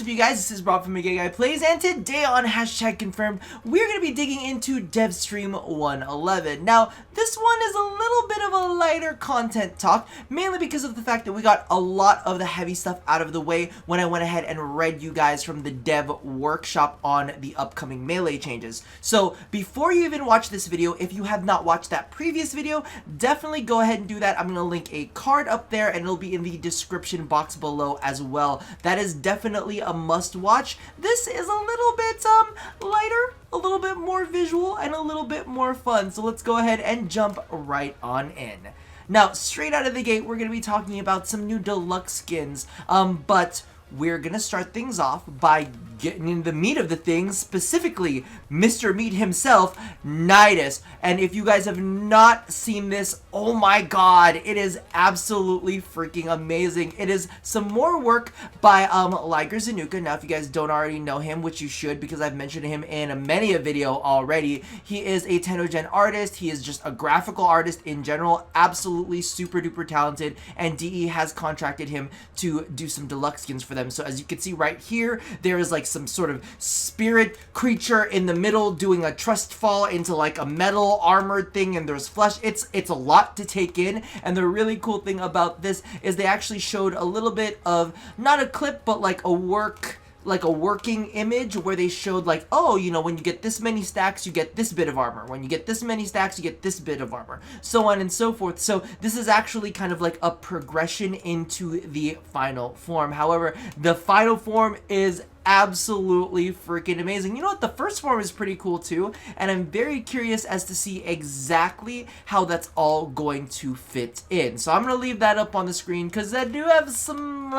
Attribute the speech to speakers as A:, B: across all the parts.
A: up you guys, this is Rob from Gay Guy Plays, and today on #confirmed, we're going to be digging into DevStream 111. Now, this one is a little bit of a lighter content talk, mainly because of the fact that we got a lot of the heavy stuff out of the way when I went ahead and read you guys from the dev workshop on the upcoming melee changes. So, before you even watch this video, if you have not watched that previous video, definitely go ahead and do that. I'm going to link a card up there, and it'll be in the description box below as well. That is definitely a must watch. This is a little bit lighter, a little bit more visual, and a little bit more fun. So let's go ahead and jump right on in. Now, straight out of the gate, we're going to be talking about some new deluxe skins, but we're going to start things off by getting in the meat of the thing, specifically Mr. Meat himself, Nidus. And if you guys have not seen this, oh my god, it is absolutely freaking amazing. It is some more work by Liger Zanuka. Now, if you guys don't already know him, which you should because I've mentioned him in many a video already, he is a Tennogen artist. He is just a graphical artist in general, absolutely super duper talented, and DE has contracted him to do some deluxe skins for them. So as you can see right here, there is like some sort of spirit creature in the middle doing a trust fall into like a metal armored thing, and there's flesh. It's a lot to take in, and the really cool thing about this is they actually showed a little bit of, not a clip, but like a working image where they showed like, oh, you know, when you get this many stacks, you get this bit of armor. When you get this many stacks, you get this bit of armor, so on and so forth. So this is actually kind of like a progression into the final form. However, the final form is absolutely freaking amazing. You know what? The first form is pretty cool too, and I'm very curious as to see exactly how that's all going to fit in. So I'm gonna leave that up on the screen because I do have some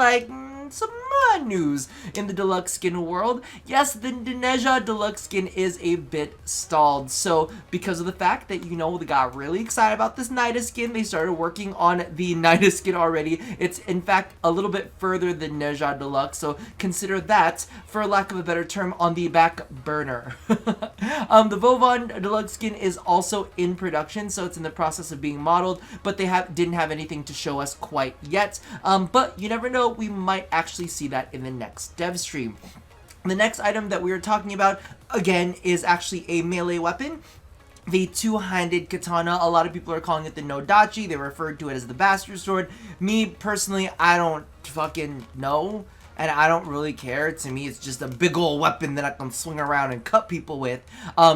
A: news in the deluxe skin world. Yes, the Nvidia Deluxe Skin is a bit stalled. So because of the fact that, you know, they got really excited about this Nidus skin, they started working on the Nidus skin already. It's in fact a little bit further than Nvidia Deluxe, so consider that, for lack of a better term, on the back burner. The Vovon Deluxe Skin is also in production, so it's in the process of being modeled, but they didn't have anything to show us quite yet. But you never know, we might actually see that in the next dev stream. The next item that we were talking about, again, is actually a melee weapon. The two-handed katana. A lot of people are calling it the Nodachi. They referred to it as the bastard sword. Me, personally, I don't fucking know, and I don't really care. To me, it's just a big old weapon that I can swing around and cut people with.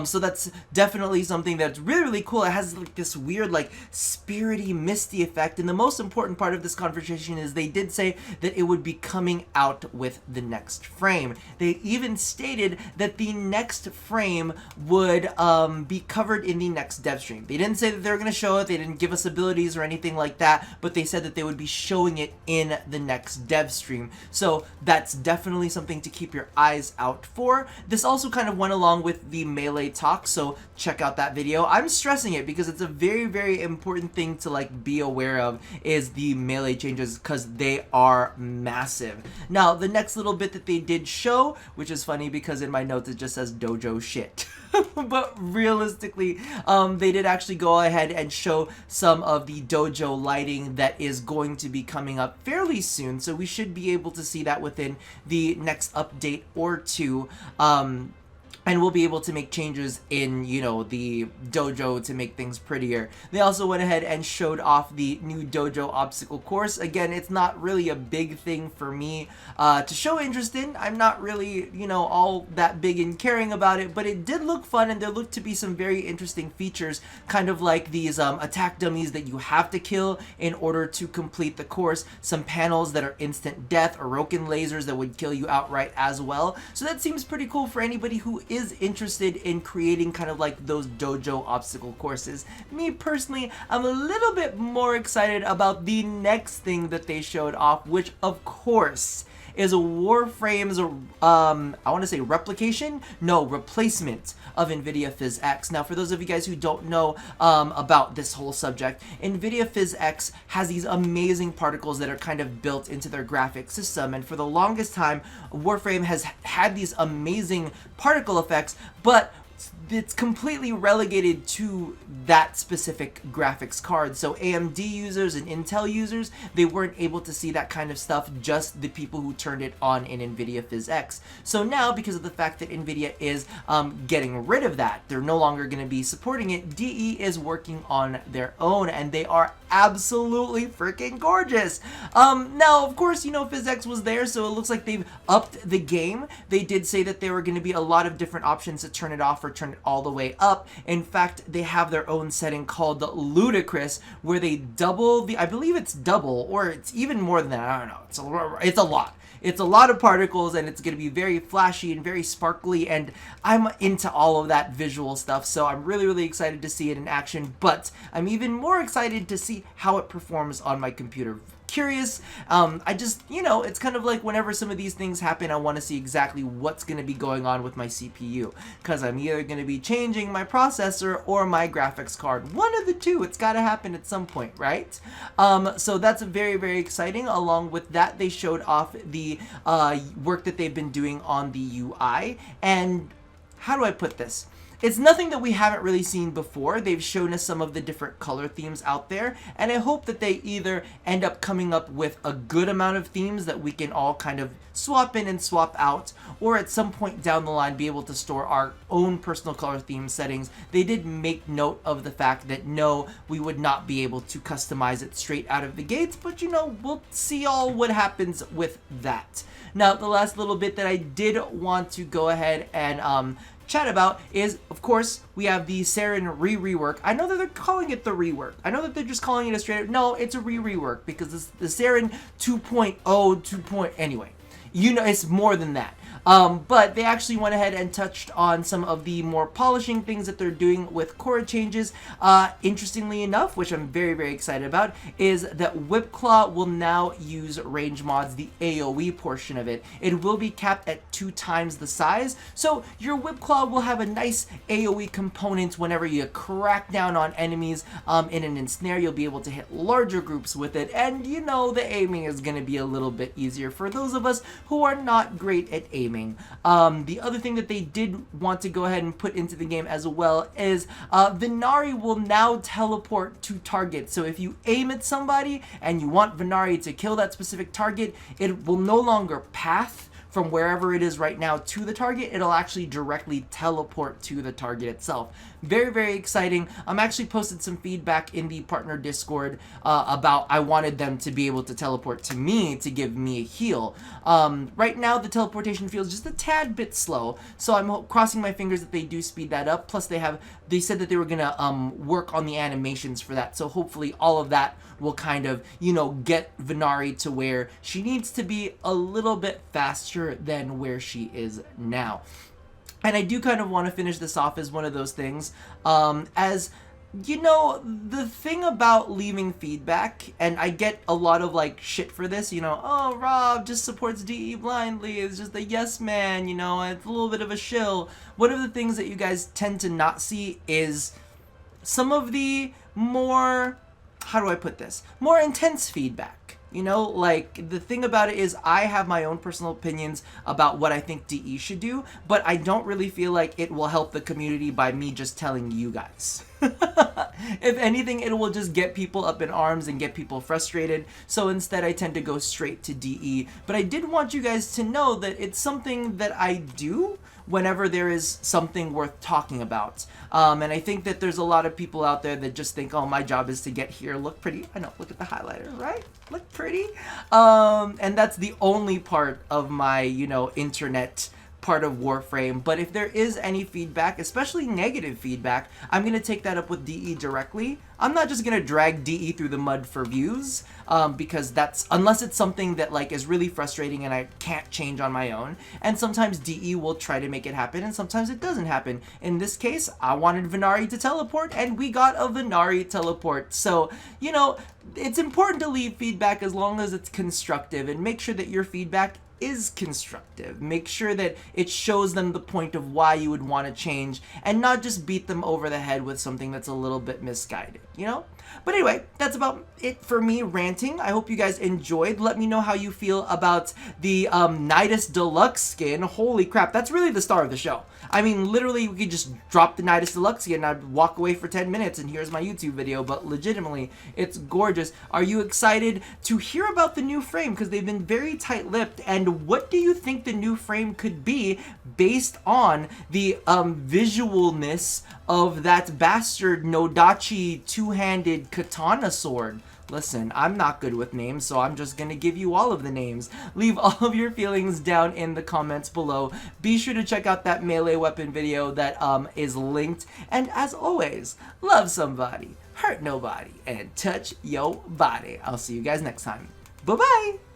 A: So that's definitely something that's really, really cool. It has like this weird, like, spirity, misty effect. And the most important part of this conversation is they did say that it would be coming out with the next frame. They even stated that the next frame would be covered in the next dev stream. They didn't say that they were going to show it. They didn't give us abilities or anything like that, but they said that they would be showing it in the next dev stream. So that's definitely something to keep your eyes out for. This also kind of went along with the melee talk, so check out that video. I'm stressing it because it's a very, very important thing to like be aware of, is the melee changes, because they are massive. Now, the next little bit that they did show, which is funny because in my notes it just says dojo shit. But realistically, they did actually go ahead and show some of the dojo lighting that is going to be coming up fairly soon, so we should be able to see that within the next update or two. And we'll be able to make changes in, you know, the dojo to make things prettier. They also went ahead and showed off the new dojo obstacle course. Again, it's not really a big thing for me to show interest in. I'm not really, you know, all that big in caring about it, but it did look fun, and there looked to be some very interesting features, kind of like these attack dummies that you have to kill in order to complete the course, some panels that are instant death, Orokin lasers that would kill you outright as well. So that seems pretty cool for anybody who is interested in creating kind of like those dojo obstacle courses. Me personally, I'm a little bit more excited about the next thing that they showed off, which of course is Warframe's, I want to say replication? No, replacement of Nvidia Physx. Now, for those of you guys who don't know about this whole subject, Nvidia Physx has these amazing particles that are kind of built into their graphic system, and for the longest time, Warframe has had these amazing particle effects, but it's completely relegated to that specific graphics card. So AMD users and Intel users, they weren't able to see that kind of stuff, just the people who turned it on in Nvidia Physx. So now, because of the fact that Nvidia is getting rid of that, they're no longer going to be supporting it, DE is working on their own, and they are absolutely freaking gorgeous. Now, of course, you know, Physx was there, so it looks like they've upped the game. They did say that there were going to be a lot of different options to turn it off or turn it all the way up. In fact, they have their own setting called Ludicrous, where they double the, I believe it's double, or it's even more than that, I don't know, it's a lot. It's a lot of particles, and it's going to be very flashy and very sparkly, and I'm into all of that visual stuff, so I'm really, really excited to see it in action, but I'm even more excited to see how it performs on my computer. Curious. I just, you know, it's kind of like whenever some of these things happen, I want to see exactly what's going to be going on with my CPU, because I'm either going to be changing my processor or my graphics card. One of the two. It's got to happen at some point, right? So that's very, very exciting. Along with that, they showed off the work that they've been doing on the UI, and how do I put this? It's nothing that we haven't really seen before. They've shown us some of the different color themes out there, and I hope that they either end up coming up with a good amount of themes that we can all kind of swap in and swap out, or at some point down the line be able to store our own personal color theme settings. They did make note of the fact that no, we would not be able to customize it straight out of the gates, but you know, we'll see all what happens with that. Now, the last little bit that I did want to go ahead and chat about is, of course, we have the Sarin rework. I know that they're calling it the rework. I know that they're just calling it a straight up, no, it's a rework, because it's the Sarin 2.0, anyway, you know, it's more than that. But they actually went ahead and touched on some of the more polishing things that they're doing with Khora changes. Interestingly enough, which I'm very, very excited about, is that Whipclaw will now use range mods, the AoE portion of it. It will be capped at 2 times the size, so your Whipclaw will have a nice AoE component whenever you crack down on enemies in an ensnare. You'll be able to hit larger groups with it, and you know, the aiming is going to be a little bit easier for those of us who are not great at aiming. The other thing that they did want to go ahead and put into the game as well is Venari will now teleport to targets. So if you aim at somebody and you want Venari to kill that specific target, it will no longer path from wherever it is right now to the target. It'll actually directly teleport to the target itself. Very, very exciting. I'm actually posted some feedback in the partner Discord about I wanted them to be able to teleport to me to give me a heal. Right now the teleportation feels just a tad bit slow, so I'm crossing my fingers that they do speed that up. Plus they said that they were gonna work on the animations for that, so hopefully all of that will kind of, you know, get Venari to where she needs to be a little bit faster than where she is now. And I do kind of want to finish this off as one of those things, as you know, the thing about leaving feedback, and I get a lot of like shit for this, you know, oh, Rob just supports DE blindly, it's just a yes man, you know, it's a little bit of a shill. One of the things that you guys tend to not see is some of the more, how do I put this, more intense feedback. You know, like, the thing about it is I have my own personal opinions about what I think DE should do, but I don't really feel like it will help the community by me just telling you guys. If anything, it will just get people up in arms and get people frustrated, so instead I tend to go straight to DE. But I did want you guys to know that it's something that I do whenever there is something worth talking about. And I think that there's a lot of people out there that just think, oh, my job is to get here, look pretty. I know, look at the highlighter, right? Look pretty. And that's the only part of my, you know, internet part of Warframe. But if there is any feedback, especially negative feedback, I'm going to take that up with DE directly. I'm not just going to drag DE through the mud for views, because that's, unless it's something that like is really frustrating and I can't change on my own. And sometimes DE will try to make it happen, and sometimes it doesn't happen. In this case, I wanted Venari to teleport, and we got a Venari teleport. So, you know, it's important to leave feedback as long as it's constructive, and make sure that your feedback is constructive. Make sure that it shows them the point of why you would want to change, and not just beat them over the head with something that's a little bit misguided, you know? But anyway, that's about it for me ranting. I hope you guys enjoyed. Let me know how you feel about the Nidus Deluxe Skin. Holy crap, that's really the star of the show. I mean, literally, we could just drop the Nidus Deluxe Skin and I'd walk away for 10 minutes and here's my YouTube video, but legitimately, it's gorgeous. Are you excited to hear about the new frame? Because they've been very tight-lipped, and what do you think the new frame could be based on the visualness of that bastard Nodachi two-handed katana sword? Listen, I'm not good with names, so I'm just gonna give you all of the names. Leave all of your feelings down in the comments below. Be sure to check out that melee weapon video that is linked. And as always, love somebody, hurt nobody, and touch your body. I'll see you guys next time. Bye-bye!